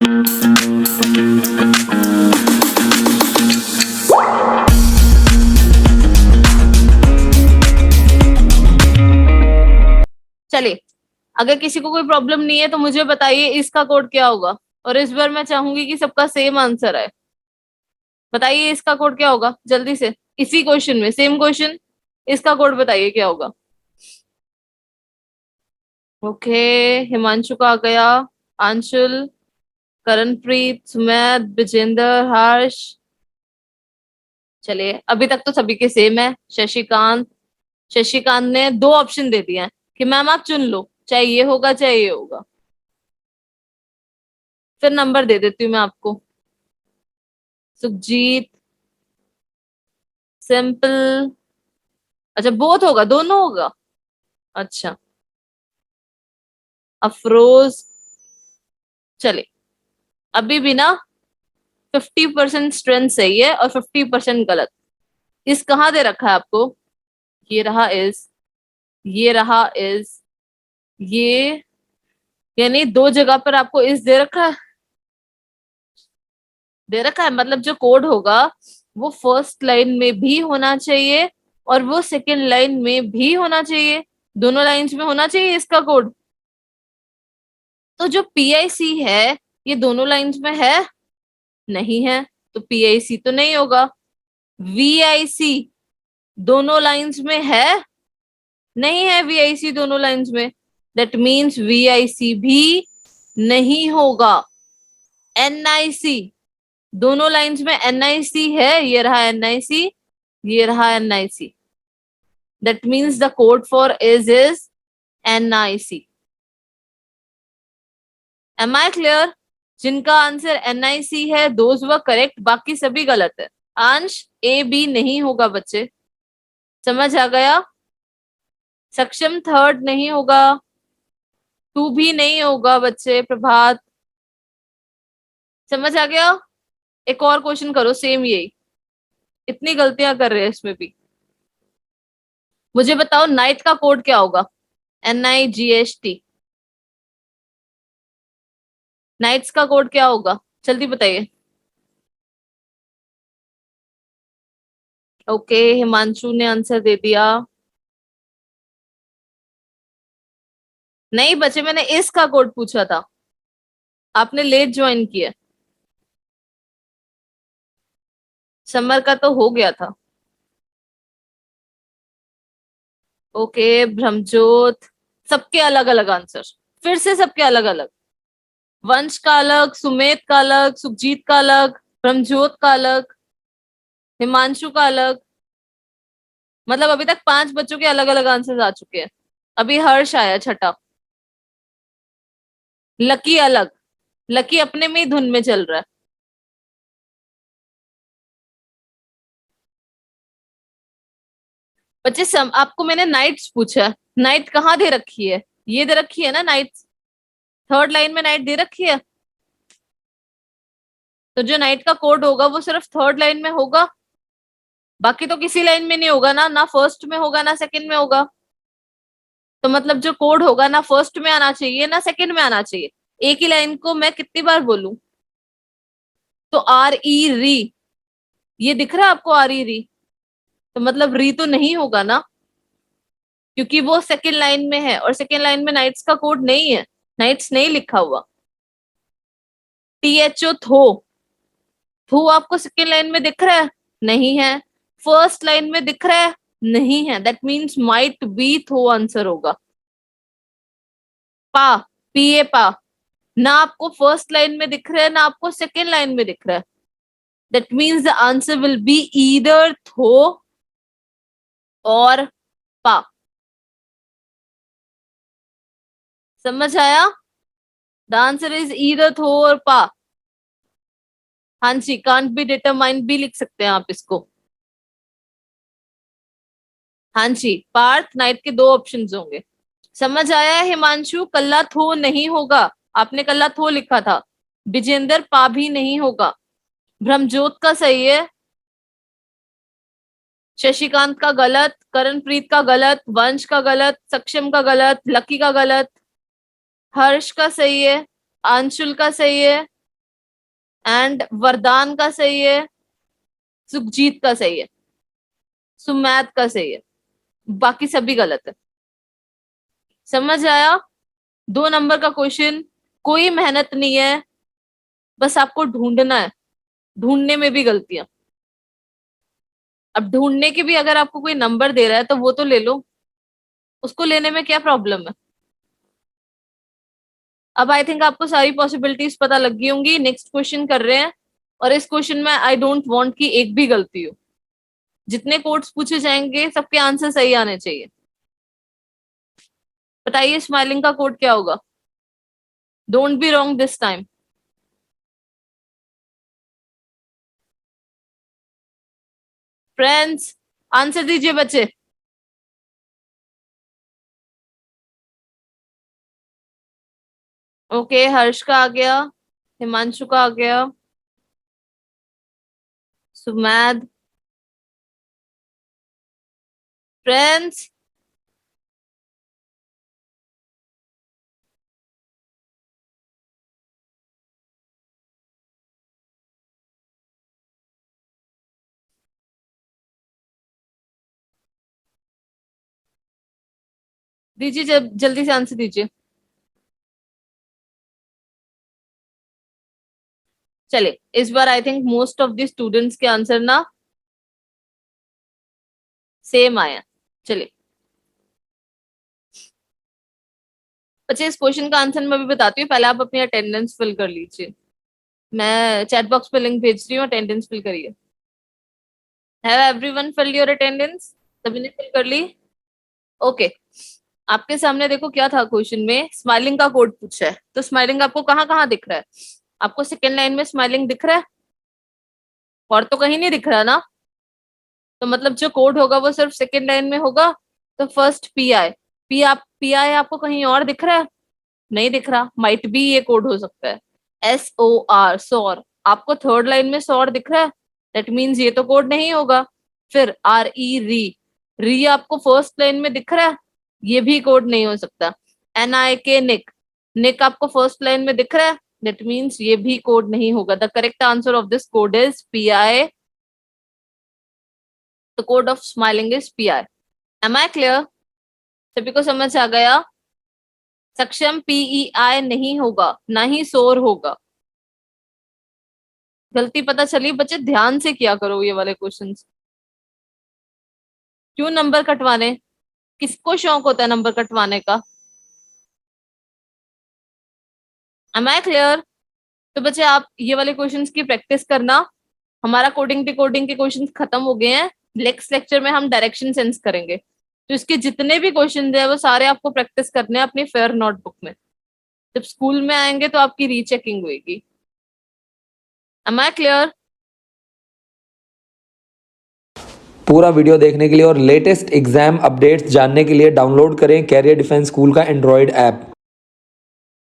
चलिए, अगर किसी को कोई प्रॉब्लम नहीं है तो मुझे बताइए इसका कोड क्या होगा। और इस बार मैं चाहूंगी कि सबका सेम आंसर है। बताइए इसका कोड क्या होगा जल्दी से, इसी क्वेश्चन में सेम क्वेश्चन। इसका कोड बताइए क्या होगा। ओके, हिमांशु का आ गया, अंशुल, करणप्रीत, सुमैद, विजेंद्र, हर्ष। चलिए, अभी तक तो सभी के सेम है। शशिकांत, शशिकांत ने दो ऑप्शन दे दिए हैं कि मैम आप चुन लो, चाहे ये होगा चाहे ये होगा। फिर नंबर दे देती हूँ मैं आपको। सुखजीत, सिंपल, अच्छा बोथ होगा, दोनों होगा। अच्छा, अफरोज। चले, अभी भी ना 50% स्ट्रेंथ सही है और 50% गलत। इस कहाँ दे रखा है आपको? ये रहा इस, ये रहा इस, ये, यानी दो जगह पर आपको इस दे रखा है। दे रखा है मतलब जो कोड होगा वो फर्स्ट लाइन में भी होना चाहिए और वो सेकेंड लाइन में भी होना चाहिए। दोनों लाइंस में होना चाहिए इसका कोड। तो जो पीआईसी है ये दोनों लाइंस में है? नहीं है, तो पीआईसी तो नहीं होगा। वीआईसी दोनों लाइंस में है? नहीं है वीआईसी दोनों लाइंस में। दैट मीन्स वीआईसी भी नहीं होगा। एनआईसी दोनों लाइंस में एनआईसी है, ये रहा एनआईसी, ये रहा NIC. That means the code for is NIC. Am I clear? जिनका आंसर एनआईसी है दोज वर करेक्ट, बाकी सभी गलत है। अंश, ए बी नहीं होगा बच्चे, समझ आ गया? सक्षम थर्ड नहीं होगा, टू भी नहीं होगा बच्चे। प्रभात, समझ आ गया? एक और क्वेश्चन करो सेम यही, इतनी गलतियां कर रहे हैं इसमें भी। मुझे बताओ नाइट का कोड क्या होगा? NIGHT, नाइट्स का कोड क्या होगा? जल्दी बताइए। ओके, हिमांशु ने आंसर दे दिया। नहीं बच्चे, मैंने इसका कोड पूछा था, आपने लेट ज्वाइन किया। समर का तो हो गया था। ओके, ब्रह्मजोत, सबके अलग अलग आंसर, फिर से सबके अलग अलग। वंश का अलग, सुमेध का अलग, सुखजीत का अलग, ब्रह्मजोत का अलग, हिमांशु का अलग। मतलब अभी तक 5 बच्चों के अलग अलग आंसर आ चुके हैं। अभी हर्ष आया छठा। लकी अलग, लकी अपने में ही धुन में चल रहा है। बच्चे आपको मैंने नाइट्स पूछा है, नाइट कहाँ दे रखी है? ये दे रखी है ना नाइट, थर्ड लाइन में नाइट दे रखी है। तो जो नाइट का कोड होगा वो सिर्फ थर्ड लाइन में होगा, बाकी तो किसी लाइन में नहीं होगा ना, ना फर्स्ट में होगा ना सेकंड में होगा। तो मतलब जो कोड होगा ना फर्स्ट में आना चाहिए ना सेकंड में आना चाहिए। एक ही लाइन को मैं कितनी बार बोलूं? तो आर ई री, ये दिख रहा है आपको आर ई री? तो मतलब री तो नहीं होगा ना, क्योंकि वो सेकंड लाइन में है और सेकंड लाइन में नाइट्स का कोड नहीं है, नाइट्स नहीं लिखा हुआ। THO थो, थो आपको सेकंड लाइन में दिख रहा है? नहीं है। फर्स्ट लाइन में दिख रहा है? नहीं है। दैट मीन्स माइट बी थो आंसर होगा। पा, पीए पा, ना आपको फर्स्ट लाइन में दिख रहा है ना आपको सेकेंड लाइन में दिख रहा है। That means the answer will be either थो और पा। समझ आया? द आंसर इज ईदर थो और पा। हाँ जी, कांट बी डिटरमाइंड भी लिख सकते हैं आप इसको। हाँ जी, पार्थ नाइट के दो ऑप्शन होंगे। समझ आया है हिमांशु? कल्ला थो नहीं होगा, आपने कल्ला थो लिखा था। विजेंद्र पा भी नहीं होगा। ब्रह्मजोत का सही है, शशिकांत का गलत, करणप्रीत का गलत, वंश का गलत, सक्षम का गलत, लकी का गलत, हर्ष का सही है, अंशुल का सही है, एंड वरदान का सही है, सुखजीत का सही है, सुमैत का सही है, बाकी सभी गलत है। समझ आया? 2 नंबर का क्वेश्चन, कोई मेहनत नहीं है, बस आपको ढूंढना है, ढूंढने में भी गलतियां। अब ढूंढने के भी अगर आपको कोई नंबर दे रहा है तो वो तो ले लो, उसको लेने में क्या प्रॉब्लम है। अब आई थिंक आपको सारी पॉसिबिलिटीज पता लग गई होंगी। नेक्स्ट क्वेश्चन कर रहे हैं, और इस क्वेश्चन में आई डोंट वांट कि एक भी गलती हो। जितने कोड्स पूछे जाएंगे सबके आंसर सही आने चाहिए। बताइए स्माइलिंग का कोड क्या होगा? Don't be wrong this time. Friends, answer दीजिए बच्चे। ओके, हर्ष का आ गया, हिमांशु का आ गया, सुमैद, फ्रेंड्स। दीजिए, जल्दी से आंसर दीजिए। चलिए, इस बार I think most of the students के आंसर ना सेम आया। चलिए बच्चे, इस क्वेश्चन का आंसर मैं भी बताती हूँ, पहले आप अपनी अटेंडेंस फिल कर लीजिए। मैं चैट बॉक्स पे लिंक भेज रही हूँ, अटेंडेंस फिल करिए। Have everyone field your attendance? सभी ने फिल कर ली? ओके। आपके सामने देखो क्या था क्वेश्चन में, स्माइलिंग का कोड पूछा है, तो स्माइलिंग आपको कहाँ कहाँ दिख रहा है? आपको सेकेंड लाइन में स्माइलिंग दिख रहा है, और तो कहीं नहीं दिख रहा ना। तो मतलब जो कोड होगा वो सिर्फ सेकेंड लाइन में होगा। तो first P I, P I आपको कहीं और दिख रहा है? नहीं दिख रहा, माइट बी ये कोड हो सकता है। एस ओ आर, सौर, आपको थर्ड लाइन में सौर दिख रहा है, दैट मीन्स ये तो कोड नहीं होगा। फिर आर ई री, री आपको फर्स्ट लाइन में दिख रहा है, ये भी कोड नहीं हो सकता। एन आई के निक, निक आपको फर्स्ट लाइन में दिख रहा है, दैट मीन्स ये भी कोड नहीं होगा। The correct answer of this code is P I. The code of smiling is P I. Am I clear? सभी को समझ आ गया? सक्षम पीई आई नहीं होगा, ना ही शोर होगा। गलती पता चली बच्चे, ध्यान से किया करो ये वाले क्वेश्चंस। क्यों नंबर कटवाने? किसको शौक होता है नंबर कटवाने का? Am I clear? तो बच्चे, आप ये वाले क्वेश्चंस की प्रैक्टिस करना। हमारा कोडिंग डिकोडिंग के क्वेश्चंस खत्म हो गए हैं। नेक्स्ट लेक्चर में हम डायरेक्शन सेंस करेंगे, तो इसके जितने भी क्वेश्चन है वो सारे आपको प्रैक्टिस करने हैं अपनी फेयर नोटबुक में। जब स्कूल में आएंगे तो आपकी रीचेकिंग होगी। Am I clear? पूरा वीडियो देखने के लिए और लेटेस्ट एग्जाम अपडेट्स जानने के लिए डाउनलोड करें कैरियर डिफेंस स्कूल का एंड्रॉयड ऐप।